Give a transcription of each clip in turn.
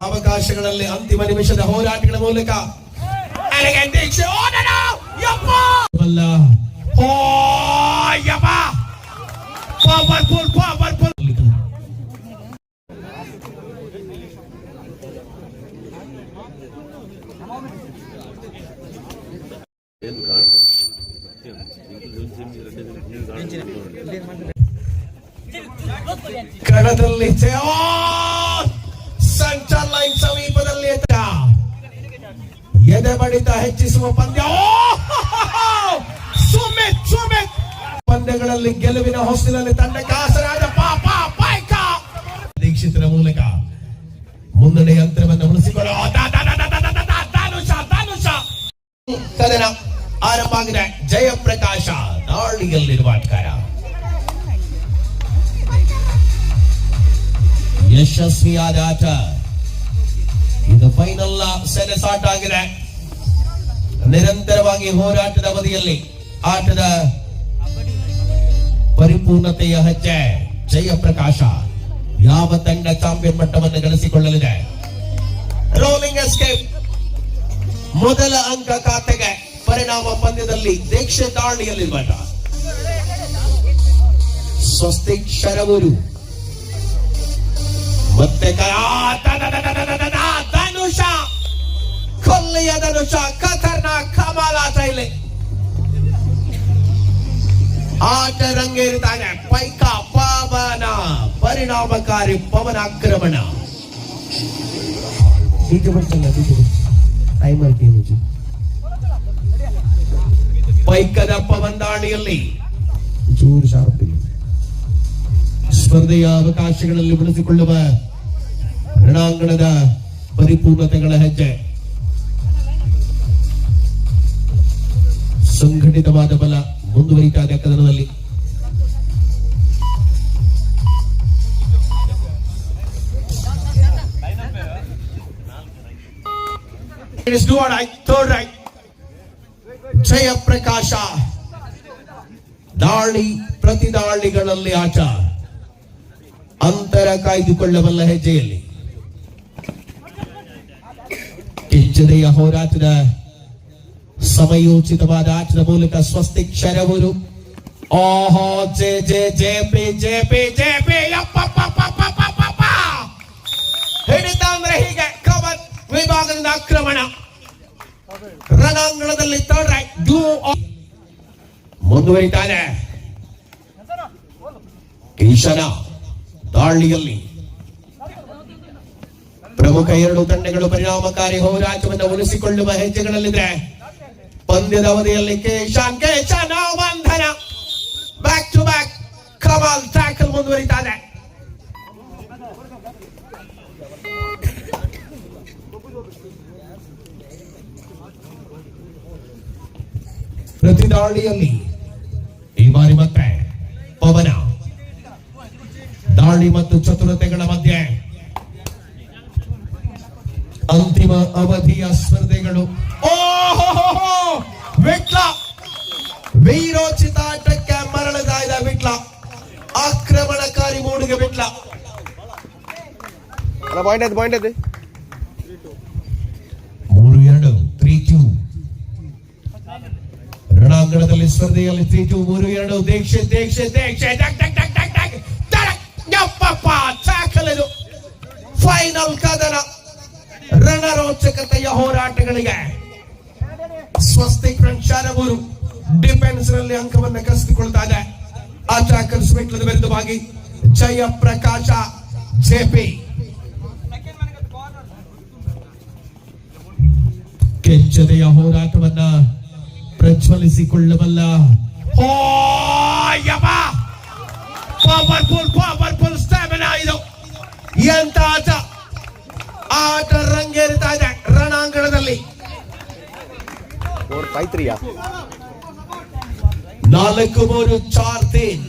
ಅವಕಾಶಗಳಲ್ಲಿ ಅಂತಿಮ ನಿಮಿಷದ ಹೋರಾಟಗಳ ಮೂಲಕ ಕಣದಲ್ಲಿ ಸೆಂಟರ್ ಲೈನ್ ಸಮೀಪದಲ್ಲಿ ಎದೆ ಬಡಿತ ಹೆಚ್ಚಿಸುವ ಪಂದ್ಯ. ಪಂದ್ಯಗಳಲ್ಲಿ ಗೆಲುವಿನ ಹೊಸ್ತಿನಲ್ಲಿ ತಂಡಕ್ಕೆ ಆಸರಾದ ದೀಕ್ಷಿತರ ಮೂಲಕ ಮುನ್ನಡೆ ಯಂತ್ರವನ್ನು ಉಳಿಸಿಕೊಳ್ಳುವ ಕದನ ಆರಂಭ ಆಗಿದೆ. ಜಯಪ್ರಕಾಶ ನಾಳಿಯಲ್ಲಿರುವ ಆಟಗಾರ ಯಶಸ್ವಿಯಾದ ಆಟ. ಇದು ಫೈನಲ್ ಸೆಣಸಾಟ ಆಗಿದೆ. ನಿರಂತರವಾಗಿ ಹೋರಾಟದ ಅವಧಿಯಲ್ಲಿ ಆಟದ ಪರಿಪೂರ್ಣತೆಯ ಹೆಜ್ಜೆ. ಜಯಪ್ರಕಾಶ ಯಾವ ತಂಡ ಚಾಂಪಿಯನ್ ಮಟ್ಟವನ್ನು ಗಳಿಸಿಕೊಳ್ಳಲಿದೆ? ರೋಲಿಂಗ್ ಎಸ್ಕೇಪ್ ಮೊದಲ ಅಂಕ ಖಾತೆಗೆ. ಪರಿಣಾಮ ಪಂದ್ಯದಲ್ಲಿ ದೀಕ್ಷೆ ದಾಳಿಯಲ್ಲಿರುವ ಸ್ವಸ್ತಿಕ್ ಶರವೂರು ಮತ್ತೆ ಧನುಷ ಕೊಲ್ಲಿಯ ಧನುಷ ಖತರ್ನಾಕ್ ಕಮಾಲ್ ಆಟ ಇಲ್ಲಿ. ಆಟ ರಂಗೇರಿತಾನೆ. ಪೈಕ ಪವನ ಪರಿಣಾಮಕಾರಿ ಪವನ ಆಕ್ರಮಣ. ಪೈಕದ ಪವನ್ ದಾಳಿಯಲ್ಲಿ ಜೋರು ಶಾರ್ಪ್ ಸ್ಪರ್ಧೆಯ ಅವಕಾಶಗಳಲ್ಲಿ ಬಳಸಿಕೊಳ್ಳುವ ರಣಾಂಗಣದ ಪರಿಪೂರ್ಣತೆಗಳ ಹೆಜ್ಜೆ. ಸಂಘಟಿತವಾದ ಬಲ ಮುಂದುವರಿತಾದ ಕದನದಲ್ಲಿ. ಜಯಪ್ರಕಾಶ ದಾಳಿ ಪ್ರತಿ ದಾಳಿಗಳಲ್ಲಿ ಆಟ. ಅಂತರ ಕಾಯ್ದುಕೊಳ್ಳಬಲ್ಲ ಹೆಜ್ಜೆಯಲ್ಲಿ ಕಿಚ್ಚದೆಯ ಹೋರಾಟದ ಸಮಯೋಚಿತವಾದ ಆಟದ ಮೂಲಕ ಸ್ವಸ್ತಿಕ್ ಶರವೂರು. ಓಹೋ J J J P J P J P ಹಿಡಿತ ಅಂದ್ರೆ ಹೀಗೆ. ಕವರ್ ವಿಭಾಗದಿಂದ ಆಕ್ರಮಣ. ರಣಾಂಗಣದಲ್ಲಿ ಥರ್ಡ್ ರೈಟ್ ಮುಂದುವರಿತಾನೆ. ಈಶನ ದಾಳಿಯಲ್ಲಿ ಪ್ರಮುಖ ಎರಡು ತಂಡಗಳು ಪರಿಣಾಮಕಾರಿ ಹೋರಾಟವನ್ನು ಉಳಿಸಿಕೊಳ್ಳುವ ಹೆಜ್ಜೆಗಳಲ್ಲಿದೆ. ಪಂದ್ಯದ ಅವಧಿಯಲ್ಲಿ ಕೇಶಾನ್ ಬಂಧನ. ಬ್ಯಾಕ್ ಟು ಬ್ಯಾಕ್ ಕಮಾಲ್ ಟ್ಯಾಕಲ್ ಮುಂದುವರಿತಾನೆ. ಪ್ರತಿ ದಾಳಿಯಲ್ಲಿ ಈ ಬಾರಿ ಮತ್ತೆ ಪವನ. ದಾಳಿ ಮತ್ತು ಚತುರತೆಗಳ ಮಧ್ಯೆ ಅಂತಿಮ ಅವಧಿಯ ಸ್ಪರ್ಧೆಗಳು. ವಿಟ್ಲ ವೀರೋಚಿತ ಆಟಕ್ಕೆ ಮರಳದಾಯ್ದ ವಿಟ್ಲ. ಆಕ್ರಮಣಕಾರಿ ಮೂಡಿಗೆ ವಿಟ್ಲ. 3-2 3-2 ರಣಾಂಗಣದಲ್ಲಿ ಸ್ಪರ್ಧೆಯಲ್ಲಿ 3-2 3-2 ದೀಕ್ಷೆ ದೀಕ್ಷೆ ದೀಕ್ಷೆ ಚಾಕಲದು ಫೈನಲ್ ಕದನ. ರಣರೋಚಕತೆಯ ಹೋರಾಟಗಳಿಗೆ ಸ್ವಸ್ತಿಕ್ ಶರವೂರು ಡಿಫೆನ್ಸ್ ನಲ್ಲಿ ಅಂಕವನ್ನು ಕಸಿದುಕೊಳ್ತಾ ಇದೆ. ಅಟ್ಯಾಕರ್ಸ್ ವಿಟ್ಲದ ವಿರುದ್ಧವಾಗಿ ಜಯಪ್ರಕಾಶ ಜೆಪಿ. ಕೆಚ್ಚದೆಯ ಹೋರಾಟವನ್ನ ಪ್ರಜ್ವಲಿಸಿಕೊಳ್ಳಬಲ್ಲ ಪವರ್ಫುಲ್ ಸ್ಟಾಮಿನಾ ಇದು. ಎಂತ ಆಟ. ಆಟ ರಂಗೇರಿತಾ ಇದೆ ರಣಾಂಗಣದಲ್ಲಿ. 4-3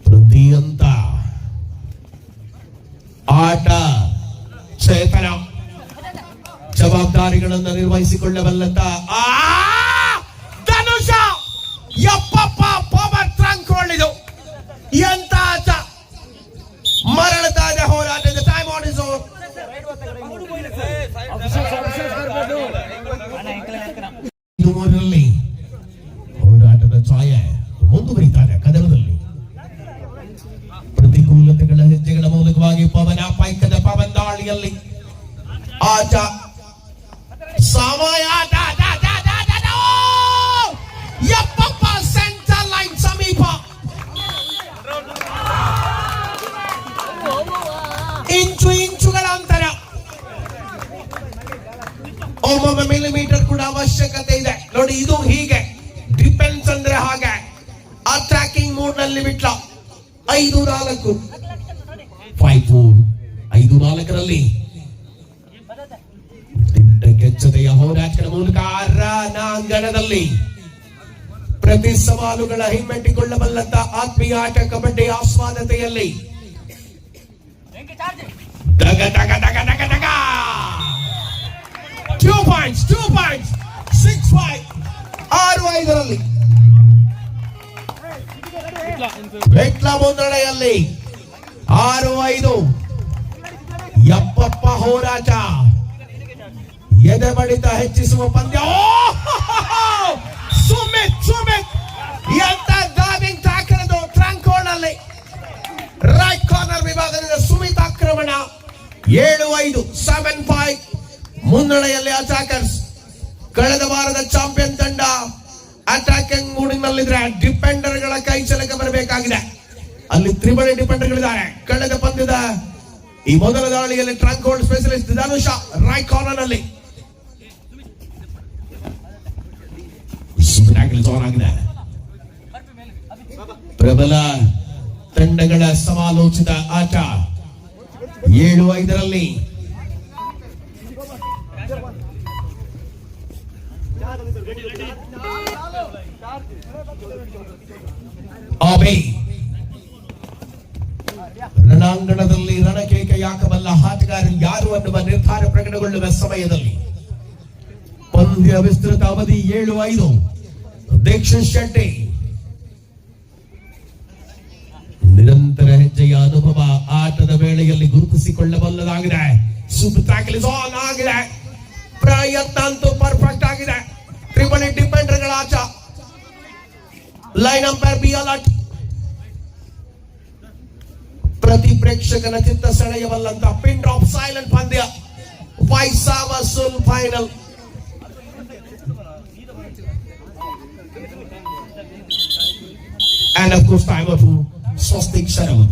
ಪ್ರತಿಯಂತ ಆಟ ಚೇತನ. ಜವಾಬ್ದಾರಿಗಳನ್ನು ನಿರ್ವಹಿಸಿಕೊಳ್ಳಬಲ್ಲಂತ ಧನುಷ. Power trunk ಹೊಳ್ಳಿದು. ಎಂತ ಆಟ. ಮರಳತಾದ ಹೋರಾಟದ ಟೈಮ್ ಆಟ ಸಮಯ 70 ಸೆಂಟರ್ ಲೈನ್ ಸಮೀಪ ಇಂಚುಗಳ ಅಂತರ ಒಮ್ಮೊಮ್ಮೆ ಮಿಲಿಮೀಟರ್ ಕೂಡ ಅವಶ್ಯಕತೆ ಇದೆ ನೋಡಿ. ಇದು ಹೀಗೆ ಡಿಫೆನ್ಸ್ ಅಂದ್ರೆ ಹಾಗೆ ಅಟ್ಯಾಕಿಂಗ್ ಮೂಡ್ ನಲ್ಲಿ ಬಿಟ್ಟ 5-4 5-4 ಕೆಚ್ಚತೆಯ ಹೋರಾಟದ ಮೂಲಕ ರಣಾಂಗಣದಲ್ಲಿ ಪ್ರತಿ ಸವಾಲುಗಳ ಹಿಮ್ಮೆಟ್ಟಿಕೊಳ್ಳಬಲ್ಲಂತ ಆತ್ಮೀಯ ಆಟ ಕಬಡ್ಡಿ ಆಸ್ವಾದತೆಯಲ್ಲಿ ದಗ ದಗ ದಗ ದಗ ದಗ 2 ಪಾಯಿಂಟ್ಸ್ 6-5 6-5 ವಿಟ್ಲ ಮುನ್ನಡೆಯಲ್ಲಿ 6-5 ಯಪ್ಪಪ್ಪ ಹೋರಾಟ ಎದೆ ಬಡಿತ ಹೆಚ್ಚಿಸುವ ಪಂದ್ಯ. ಸುಮಿತ್ ಎಂತ ಡೈವಿಂಗ್ ಟ್ಯಾಕಲ್ ಟ್ರಾಂಕೋಲ್ ನಲ್ಲಿ ರೈಟ್ ಕಾರ್ನರ್ ವಿಭಾಗದಿಂದ ಸುಮಿತ್ ಆಕ್ರಮಣ 7-5 7-5 ಮುನ್ನಡೆಯಲ್ಲಿ ಅಟ್ಯಾಕರ್ಸ್. ಕಳೆದ ವಾರದ ಚಾಂಪಿಯನ್ ತಂಡ ಅಟ್ಯಾಕಿಂಗ್ ಮೂಡಿನಲ್ಲಿದ್ರೆ ಡಿಫೆಂಡರ್ ಗಳ ಕೈ ಚಲಕ ಬರಬೇಕಾಗಿದೆ. ಅಲ್ಲಿ ತ್ರಿಬಳಿ ಡಿಫೆಂಡರ್ ಗಳಿದ್ದಾರೆ. ಕಳೆದ ಪಂದ್ಯದ ಈ ಮೊದಲ ದಾಳಿಯಲ್ಲಿ ಟ್ರಾಂಕೋಲ್ ಸ್ಪೆಷಲಿಸ್ಟ್ ಧನುಷ ರೈಟ್ ಕಾರ್ನರ್ ನಲ್ಲಿ ಆಗಿದೆ. ಪ್ರಬಲ ತಂಡಗಳ ಸಮಾಲೋಚಿತ ಆಟ 7-5 ರಣಾಂಗಣದಲ್ಲಿ ರಣಕೇಕೆ ಯಾಕಬಲ್ಲ ಆಟಗಾರರು ಯಾರು ಅನ್ನುವ ನಿರ್ಧಾರ ಪ್ರಕಟಗೊಳ್ಳುವ ಸಮಯದಲ್ಲಿ ಪಂದ್ಯ ವಿಸ್ತೃತ ಅವಧಿ 7-5. ದೀಕ್ಷಿತ್ ಶೆಟ್ಟಿ ನಿರಂತರ ಹೆಜ್ಜೆಯ ಅನುಭವ ಆಟದ ವೇಳೆಯಲ್ಲಿ ಗುರುತಿಸಿಕೊಳ್ಳಬಲ್ಲದಾಗಿದೆ. ಸೂಪರ್ ಟ್ಯಾಕಲ್ ಇಸ್ ಆನ್ ಆಗಿದೆ. ಪ್ರಯತ್ನ ಅಂತೂ ಪರ್ಫೆಕ್ಟ್ ಆಗಿದೆ. ತ್ರಿಬಳಿ ಡಿಫೆಂಡರ್ ಗಳ ಆಟ. Line umpire be alert. ಪ್ರತಿ ಪ್ರೇಕ್ಷಕನ ಚಿತ್ತ ಸೆಳೆಯಬಲ್ಲಂತ ಪಿನ್ ಡ್ರಾಪ್ ಸೈಲೆಂಟ್ ಪಂದ್ಯ. Final final and of course time of Swastik Sharavu.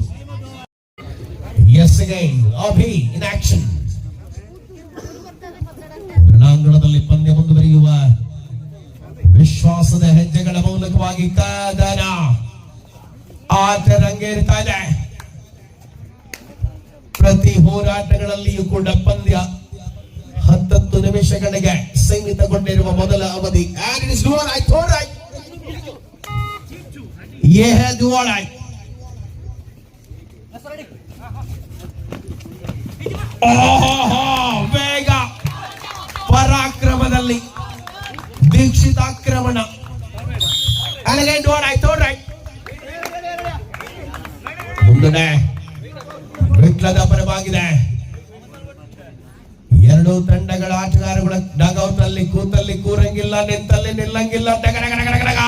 Yes again, Abhi in action. ರಣಾಂಗಣದಲ್ಲಿ ಪಂದ್ಯ ಮುಂದುವರಿಯುವ ವಿಶ್ವಾಸದ ಹೆಜ್ಜೆಗಳ ಮೂಲಕವಾಗಿ ಕದನ ಆಟ ರಂಗೇರಿತಾ ಇದೆ. ಪ್ರತಿ ಹೋರಾಟಗಳಲ್ಲಿಯೂ ಕೂಡ ಪಂದ್ಯ 10 ನಿಮಿಷಗಳಿಗೆ ಸೀಮಿತಗೊಂಡಿರುವ ಮೊದಲ ಅವಧಿ. And it is dual right, third right. ये है दुआ लाइन. ವೇಗ ಪರಾಕ್ರಮದಲ್ಲಿ ದೀಕ್ಷಿತ ಆಕ್ರಮಣ. And again dual right, third right. ಮುಂದೆ ವಿಟ್ಲದ ಪರವಾಗಿದೆ. ಎರಡು ತಂಡಗಳ ಆಟಗಾರಗಳ ಡಗೌಟ್ ನಲ್ಲಿ ಕೂತಲ್ಲಿ ಕೂರಂಗಿಲ್ಲ, ನಿಂತಲ್ಲಿ ನಿಲ್ಲಂಗಿಲ್ಲ. ಡಗ ಡಗ ಡಗ ಡಗ ಡಗ.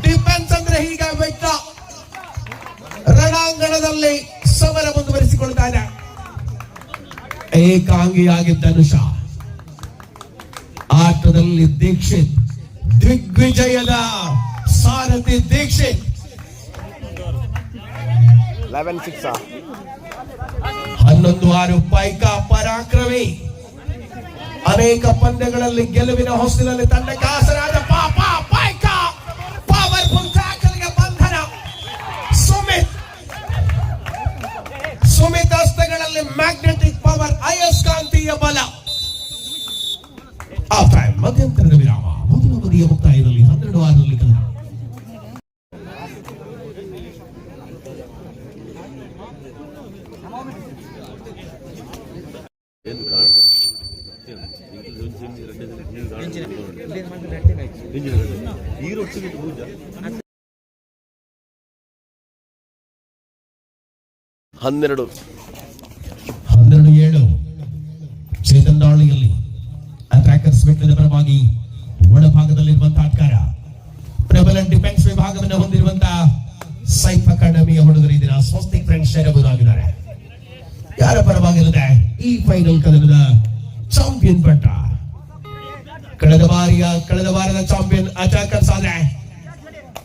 ಡಿಫೆನ್ಸ್ ಅಂದ್ರೆ ಹೀಗೆ ವಿಟ್ಲ ರಣಾಂಗಣದಲ್ಲಿ ಸಮರ ಮುಂದುವರಿಸಿಕೊಳ್ತಾ ಇದೆ. ಏಕಾಂಗಿಯಾಗಿದ್ದ ಧನುಷ ಆಟದಲ್ಲಿ ದೀಕ್ಷಿತ್ ದಿಗ್ವಿಜಯದ ಸಾರಥಿ ದೀಕ್ಷಿತ್ 11-6 ಪೈಕ ಪರಾಕ್ರಮಿ. ಅನೇಕ ಪಂದ್ಯಗಳಲ್ಲಿ ಗೆಲುವಿನ ಹೊಸ್ತಿಲಲ್ಲಿ ತಂಡಕ್ಕೆ ಆಸರಾದ ಪೈಕ ಪವರ್ಫುಲ್ ಟ್ಯಾಕಲ್ಗೆ ಬಂಧನ. ಸುಮಿತ್ ಹಸ್ತಗಳಲ್ಲಿ ಮ್ಯಾಗ್ನೆಟಿಕ್ ಪವರ್, ಅಯಸ್ಕಾಂತೀಯ ಬಲ. ಮಧ್ಯಂತರದ ವಿರಾಮ. ಮೊದಲ ಅವಧಿಯ ಮುಕ್ತಾಯದಲ್ಲಿ 12-6 ಕಲ್ಲ. ಹನ್ನೆರಡು 7 ಚೇತನ್ ದಾಳಿಯಲ್ಲಿ ಅಟ್ಯಾಕರ್ಸ್ ವಿಟ್ಲದ ಪರವಾಗಿ ಒಳಭಾಗದಲ್ಲಿರುವಂತಹ ಆಟಗಾರ. ಪ್ರಬಲ ಡಿಫೆನ್ಸ್ ವಿಭಾಗವನ್ನು ಹೊಂದಿರುವಂತಹ ಸೈಫ್ ಅಕಾಡೆಮಿಯ ಹುಡುಗರು ಇದನ್ನ ಸ್ವಸ್ತಿಕ್ ಫ್ರೆಂಡ್ಸ್ ಸೇರಬಹುದಾಗಿದ್ದಾರೆ. ಯಾರ ಪರವಾಗಿರುತ್ತೆ ಈ ಫೈನಲ್ ಕದನದ ಚಾಂಪಿಯನ್ ಪಟ್ಟ. ಕಳೆದ ವಾರದ ಚಾಂಪಿಯನ್ ಅಚಾಕರ್ಸ್ ಆದ್ರೆ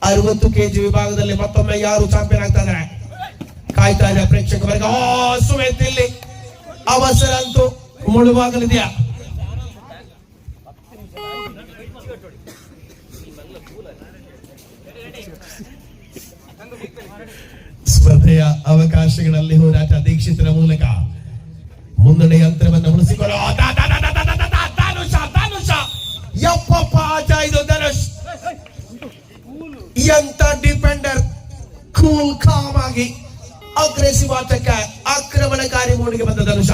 60 kg ವಿಭಾಗದಲ್ಲಿ ಮತ್ತೊಮ್ಮೆ ಯಾರು ಚಾಂಪಿಯನ್ ಆಗ್ತಾ ಇದ್ದಾರೆ ಕಾಯ್ತಾ ಇದೆ ಪ್ರೇಕ್ಷಕರಿಗೆ. ಸುಮೇತ್ ಇಲ್ಲಿ ಅವಸರ ಅಂತೂ ಮುಳುವಾಗಲಿದೆಯಾ? ಸ್ಪರ್ಧೆಯ ಅವಕಾಶಗಳಲ್ಲಿ ಹೋರಾಟ ದೀಕ್ಷಿತರ ಮೂಲಕ ಮುನ್ನಡೆ ಯಂತ್ರವನ್ನು ಉಳಿಸಿಕೊಳ್ಳೋ ಯಪ್ಪಪ್ಪ ಇದು ಧನುಷ್ ಎಂತ ಡಿಫೆಂಡರ್, ಕೂಲ್ ಕಾಮ್ ಆಗಿ ಅಗ್ರೆಸಿವ್ ಆಟಕ್ಕೆ ಆಕ್ರಮಣಕಾರಿ ಮೋಡಿಗೆ ಬಂದ ಧನುಷ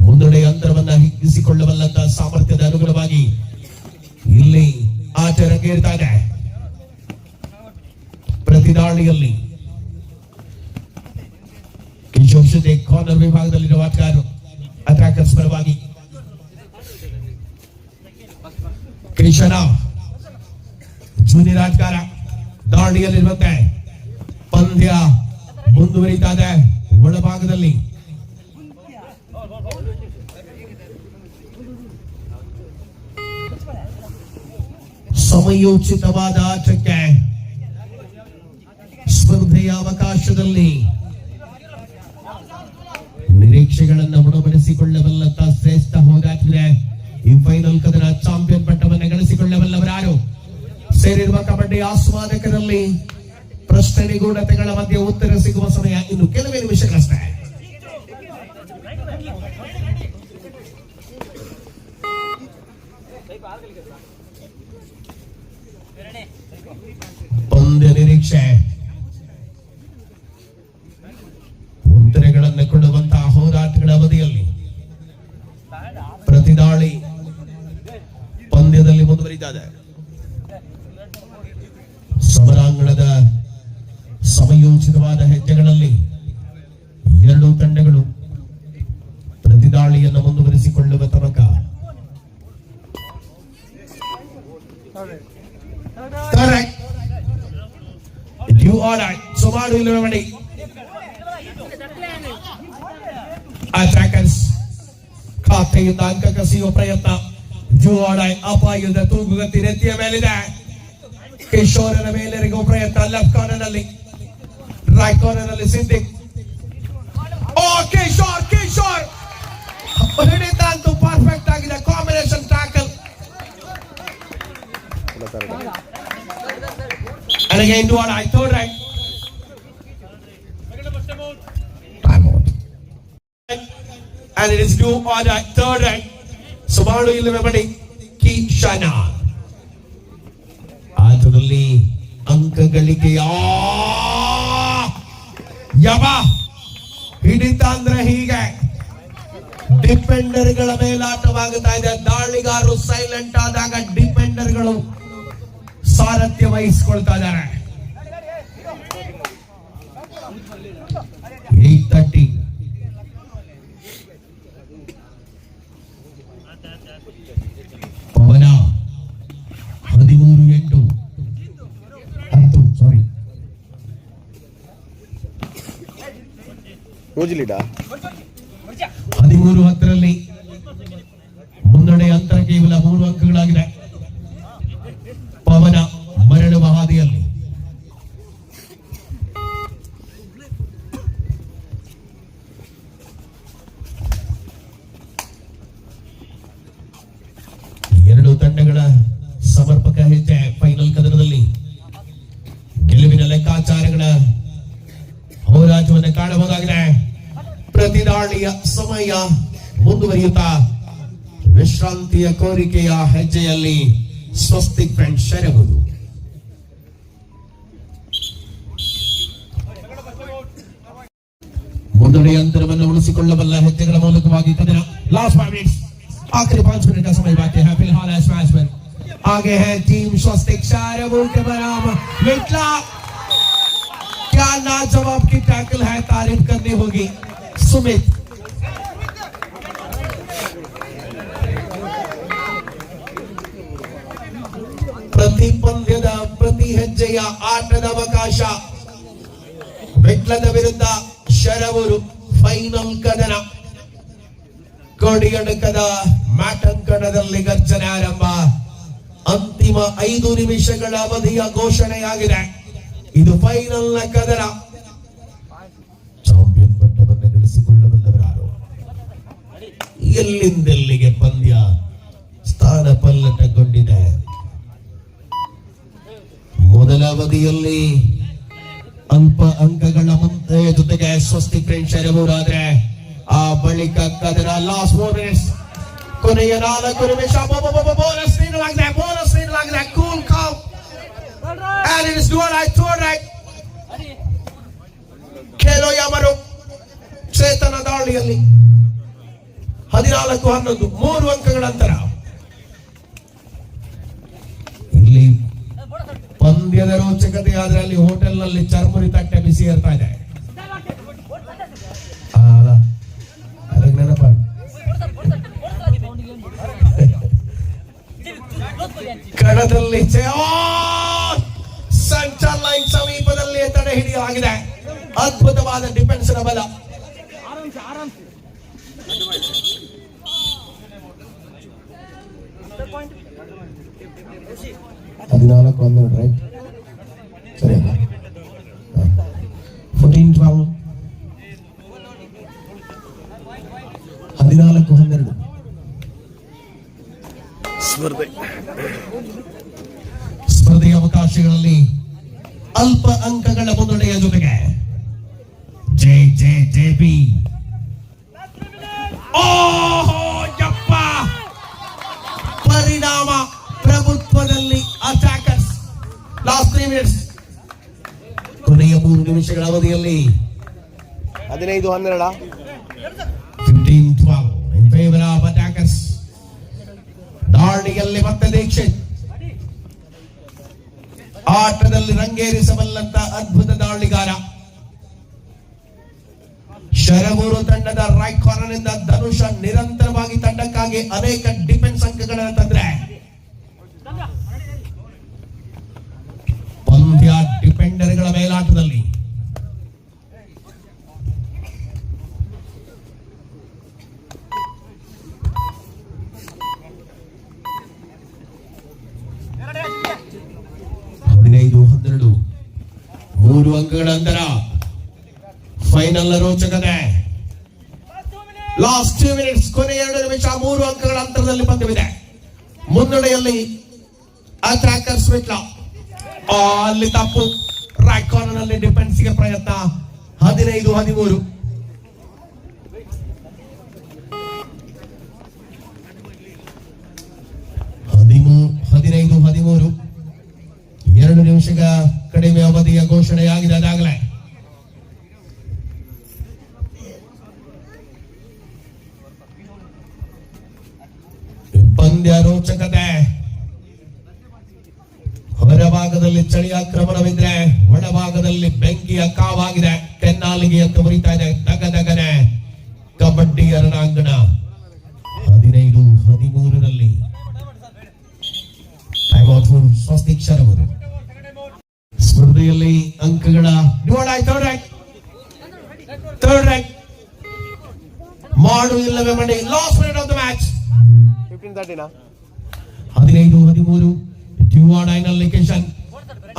ಮುನ್ನಡೆ ಯಂತ್ರವನ್ನ ಹಿಗ್ಗಿಸಿಕೊಳ್ಳಬಲ್ಲಂತ ಸಾಮರ್ಥ್ಯದ ಅನುಗುಣವಾಗಿ ಇಲ್ಲಿ ಆಟ ರಂಗೇರ್ತಾ ಇದೆ. ಪ್ರತಿದಾಳಿಯಲ್ಲಿ ಕಿಶೋರ್ ಕಾರ್ನರ್ ವಿಭಾಗದಲ್ಲಿರುವ ಆಟಗಾರರು ಅಟ್ಯಾಕರ್ಸ್ ಪರವಾಗಿ ಕೃಷ್ಣ ಜೂನಿಯರ್ ಆಟಗಾರ ದಾಳಿಯಲ್ಲಿರುವಂತೆ ಪಂದ್ಯ ಮುಂದುವರಿತಾ ಇದೆ. ಒಳಭಾಗದಲ್ಲಿ ಸಮಯೋಚಿತವಾದ ಆಟಕ್ಕೆ ಸ್ಪರ್ಧೆಯ ಅವಕಾಶದಲ್ಲಿ ನಿರೀಕ್ಷೆಗಳನ್ನು ಉಣಬಡಿಸಿಕೊಳ್ಳಬಲ್ಲಂತ ಶ್ರೇಷ್ಠ ಹೋರಾಟವಿದೆ. ಈ ಫೈನಲ್ ಕದನ ಚಾಂಪಿಯನ್ ಪಟ್ಟವನ್ನು ಗಳಿಸಿಕೊಳ್ಳಬಲ್ಲವರಾರು ಸೇರಿರುವ ಕಬಡ್ಡಿ ಆಸ್ವಾದಕರಲ್ಲಿ ಪ್ರಶ್ನೆ ನಿಗೂಢತೆಗಳ ಮಧ್ಯೆ ಉತ್ತರ ಸಿಗುವ ಸಮಯ ಇನ್ನು ಕೆಲವೇ ನಿಮಿಷಗಳಷ್ಟೇ. ಪಂದ್ಯ ನಿರೀಕ್ಷೆ ಉತ್ತರಗಳನ್ನು ಕೊಡುವಂತಹ ಹೋರಾಟಗಳ ಅವಧಿಯಲ್ಲಿ ಪ್ರತಿದಾಳಿ ಪಂದ್ಯದಲ್ಲಿ ಮುಂದುವರಿತಾ ಇದೆ. ಸಮರಾಂಗಣದ ಸಮಯೋಚಿತವಾದ ಹೆಜ್ಜೆಗಳಲ್ಲಿ ಎರಡೂ ತಂಡಗಳು ಪ್ರತಿದಾಳಿಯನ್ನು ಮುಂದುವರಿಸಿಕೊಳ್ಳುವ ತನಕ ಅಟ್ಯಾಕರ್ಸ್ ಖಾತೆಯಿಂದ ಅಂಕ ಕಸಿಯುವ ಪ್ರಯತ್ನ. ಜುವಾಡಾಯ್ ಅಪಾಯದ ತೂಗುಗತ್ತಿ ನೆತ್ತಿಯ ಮೇಲಿದೆ. ಕಿಶೋರನ ಮೇಲೆರಿಗುವ ಪ್ರಯತ್ನ ಲೆಫ್ಟ್ ಕಾರ್ನರ್ ನಲ್ಲಿ, ರೈಟ್ ಕಾರ್ನರ್ ನಲ್ಲಿ ಸಿದ್ದಿಕ್. ಕಿಶೋರ್ ಹಿಡಿತ ಅಂತೂ ಪರ್ಫೆಕ್ಟ್ ಆಗಿದೆ. Combination tackle. And again Duwadai, third right. Time out. And it is Duwadai, third right. Subaru Illemebadi, Kishana. ಆಟದಲ್ಲಿ ಅಂಕ ಗಳಿಕೆಯ ಯಮ ಹಿಡಿತ ಅಂದ್ರೆ ಹೀಗೆ ಡಿಫೆಂಡರ್ ಗಳ ಮೇಲಾಟವಾಗುತ್ತಾ ಇದೆ. ದಾಳಿಗಾರರು ಸೈಲೆಂಟ್ ಆದಾಗ ಡಿಫೆಂಡರ್ ಗಳು ಸಾರಥ್ಯ ವಹಿಸಿಕೊಳ್ತಾ ಇದ್ದಾರೆ. 8:30 ಪವನ 13-8 ಸಾರಿ 13-10 ಮುನ್ನಡೆ ಅಂತರ ಕೇವಲ 3 ಅಂಕಗಳಾಗಿದೆ. ಪವನ ಮರಳುವ ಹಾದಿಯಲ್ಲಿ ಎರಡು ತಂಡಗಳ ಸಮರ್ಪಕ ಹೆಜ್ಜೆ ಫೈನಲ್ ಕದನದಲ್ಲಿ ಗೆಲುವಿನ ಲೆಕ್ಕಾಚಾರಗಳ ಹೋರಾಟವನ್ನು ಕಾಣಬಹುದಾಗಿದೆ. ಪ್ರತಿದಾಳಿಯ ಸಮಯ ಮುಂದುವರಿಯುತ್ತಾ ವಿಶ್ರಾಂತಿಯ ಕೋರಿಕೆಯ ಹೆಜ್ಜೆಯಲ್ಲಿ ಸ್ವಸ್ತಿಕ್ ಫ್ರೆಂಡ್ಸ್ ಸೇರಬಹುದು. ಮುನ್ನಡೆ ಅಂತರವನ್ನು ಉಳಿಸಿಕೊಳ್ಳಬಲ್ಲ ಹೆಜ್ಜೆಗಳ ಮೂಲಕವಾಗಿ ಕದನ ಲಾಸ್ಟ್ 5 मिनट्स आखिरी 5 मिनट का समय बाकी है. फिलहाल इस मैच में आगे है टीम स्वस्तिक शाहरुख के बराबर मिटला. क्या लाजवाब की टैकल है, तारीफ करनी होगी सुमित. ಪ್ರತಿ ಪಂದ್ಯದ ಹೆಜ್ಜೆಯ ಆಟದ ಅವಕಾಶ. ವಿಟ್ಲದ ವಿರುದ್ಧ ಶರವೂರು ಫೈನಲ್ ಕದನ. ಕೋಡಿಯಡಕದ ಮ್ಯಾಟಂಕಣದಲ್ಲಿ ಗರ್ಜನೆ ಆರಂಭ. ಅಂತಿಮ 5 ನಿಮಿಷಗಳ ಅವಧಿಯ ಘೋಷಣೆಯಾಗಿದೆ. ಇದು ಫೈನಲ್ ನ ಕದನ. ಚಾಂಪಿಯನ್ ಪಟ್ಟವನ್ನು ಗಳಿಸಿಕೊಳ್ಳಬಲ್ಲವರಾರು? ಎಲ್ಲಿಂದೆಲ್ಲಿಗೆ ಪಂದ್ಯ ಸ್ಥಾನ ಪಲ್ಲಟಗೊಂಡಿದೆ. ಮೊದಲ ಅವಧಿಯಲ್ಲಿ ಅಲ್ಪ ಅಂಕಗಳ ಜೊತೆಗೆ ಸ್ವಸ್ತಿ ಫ್ರೆಂಚ್ ಶರವೂರಾದ್ರೆ ಆ ಬಳಿಕ ಕದನ ಲಾಸ್ಟ್ 4 ಮಿನಿಟ್ಸ್ ಕೊನೆಯ 4 ನಿಮಿಷ ಬೋನಸ್ ನೀಡಲಾಗಿದೆ. Cool calm and it is good right ಖೇಲೋ ಯಾಮರು ಚೇತನ ದಾಳಿಯಲ್ಲಿ 14-11 3 ಅಂಕಗಳ ಅಂತರ. ಇಲ್ಲಿ ಪಂದ್ಯದ ರೋಚಕತೆ ಆದ್ರೆ ಅಲ್ಲಿ ಹೋಟೆಲ್ ನಲ್ಲಿ ಚರ್ಮುರಿ ತಟ್ಟೆ ಬಿಸಿ ಇರ್ತಾ ಇದೆ. ಅದಕ್ಕೆ ನೆನಪ ಕಣದಲ್ಲಿ ಸೆಂಟರ್ ಲೈನ್ ಸಮೀಪದಲ್ಲಿ ತಡೆ ಹಿಡಿಯಲಾಗಿದೆ. ಅದ್ಭುತವಾದ ಡಿಫೆನ್ಸ್ ನ ಬಲ. ರೈಟ್ ಸರಿ 14-12 14-12 ಸ್ಪರ್ಧೆಯ ಅವಕಾಶಗಳಲ್ಲಿ ಅಲ್ಪ ಅಂಕಗಳ ಮುನ್ನಡೆಯ ಜೊತೆಗೆ ಜೆ ಪರಿಣಾಮ ಪ್ರಭುತ್ವದಲ್ಲಿ ಅಟ್ಯಾಕರ್ಸ್. ಲಾಸ್ಟ್ 3 ಮಿನಿಟ್ಸ್ ಕೊನೆಯ 3 ನಿಮಿಷಗಳ ಅವಧಿಯಲ್ಲಿ 15-12 15-12 in favor of attackers. ದಾಳಿಯಲ್ಲಿ ಮತ್ತೆ ದೀಕ್ಷಿತ್ ಆಟದಲ್ಲಿ ರಂಗೇರಿಸಬಲ್ಲಂತ ಅದ್ಭುತ ದಾಳಿಗಾರ. ಶರವೂರು ತಂಡದ ರೈಟ್ ಕಾರ್ನರ್ ನಿಂದ ಧನುಷ ನಿರಂತರವಾಗಿ ತಂಡಕ್ಕಾಗಿ ಅನೇಕ ಡಿಫೆನ್ಸ್ ಅಂಕಗಳನ್ನು ತಂದ್ರೆ ಪಂದ್ಯ ಡಿಫೆಂಡರ್ಗಳ ಮೇಲಾಟದಲ್ಲಿ ಮೂರು ಅಂಕಗಳ ಅಂತರ. ಫೈನಲ್ ರೋಚಕತೆ. ಲಾಸ್ಟ್ 2 ಮಿನಿಟ್ಸ್ ಕೊನೆಯ 2 ನಿಮಿಷ 3 ಅಂಕಗಳ ಅಂತರದಲ್ಲಿ ಪಂದ್ಯವಿದೆ. ಮುನ್ನಡೆಯಲ್ಲಿ ಅಟ್ಯಾಕರ್ಸ್ ವಿಟ್ಲ. ಅಲ್ಲಿ ತಪ್ಪು. ರೈಟ್ ಕಾರ್ನರ್ ನಲ್ಲಿ ಡಿಫೆನ್ಸ್ಗೆ ಪ್ರಯತ್ನ. 15-13 15-13 2 ನಿಮಿಷಗಳ ಕಡಿಮೆ ಅವಧಿಯ ಘೋಷಣೆಯಾಗಿದೆ. ಅದಾಗಲೇ ಪಂದ್ಯ ರೋಚಕತೆ. ಹೊರಭಾಗದಲ್ಲಿ ಚಳಿಯ ಆಕ್ರಮಣವಿದ್ರೆ ಒಳಭಾಗದಲ್ಲಿ ಬೆಂಕಿಯ ಕಾವಾಗಿದೆ. ಕೆನ್ನಾಲಿಗೆ ಎತ್ತು ಮುರಿತಾ ಇದೆ. ದಗದಗನೆ ಕಬಡ್ಡಿ ರಣಾಂಗಣ. 15-13 ಸ್ವಸ್ತಿಕ್ ಶರವೂರು ಸ್ಪರ್ಧೆಯಲ್ಲಿ ಅಂಕಗಳ ಥರ್ಡ್ ರೈಟ್ ಮಾಡು ಇಲ್ಲವೇ Mani. Last minute of the match 15-13 ನಲ್ಲಿ ಕಿಶನ್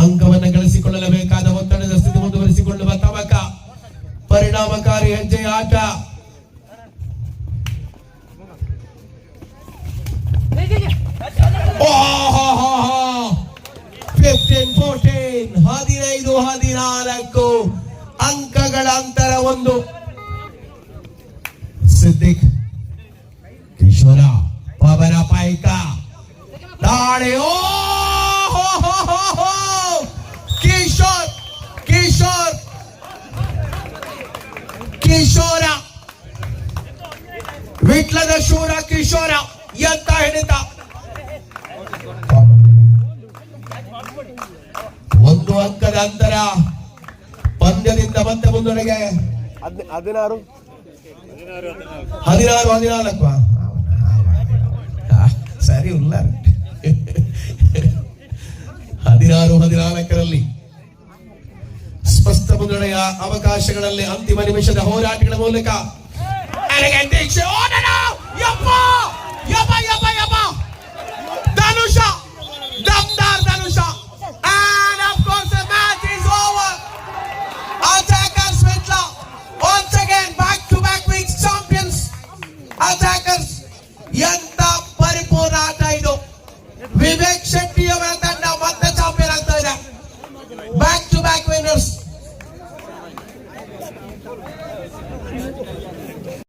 ಅಂಕವನ್ನು ಗಳಿಸಿಕೊಳ್ಳಲೇಬೇಕಾದ ಒತ್ತಡದ ಸ್ಥಿತಿ ಮುಂದುವರಿಸಿಕೊಳ್ಳುವ ತವಕ. ಪರಿಣಾಮಕಾರಿ ಹೆಜ್ಜೆಯ ಆಟ. $15-14 15-14 ಅಂಕಗಳ ಅಂತರ. 1 ಸಿದ್ದಿಕ್ ಕಿಶೋರ ಪವನ ಪಾಯಿಕ ದಾಳಿ. ಕಿಶೋರ ವಿಟ್ಲದ ಶೂರ ಕಿಶೋರ ಎಂತ ಹಿಡಿತ. 1 ಅಂಕದ ಅಂತರ. ಪಂದ್ಯದಿಂದ ಮತ್ತೆ ಮುನ್ನಡೆಗೆ 16-14 ಸರಿ ಇಲ್ಲ 16-14 ಸಂಗ್ರಾಮಕರಲ್ಲಿ ಸ್ಪಷ್ಟ ಮುದ್ರಣೆಯ ಅವಕಾಶಗಳಲ್ಲಿ ಅಂತಿಮ ನಿಮಿಷದ ಹೋರಾಟಗಳ ಮೂಲಕ ಧನುಷ ದಮ್ದಾರ್ ಧನುಷ and of course the match is over. Attackers Svetla once again back weeks champions. Attackers ಎಂತ ಪರಿಪೂರ್ಣ ಆಟ ಇದು. ವಿವೇಕ್ ಶೆಟ್ಟಿ ಅವರ ತಂಡ ಮತ್ತೆ ಚಾಂಪಿಯನ್ ಆಗ್ತಾ ಇದೆ. Back to back winners.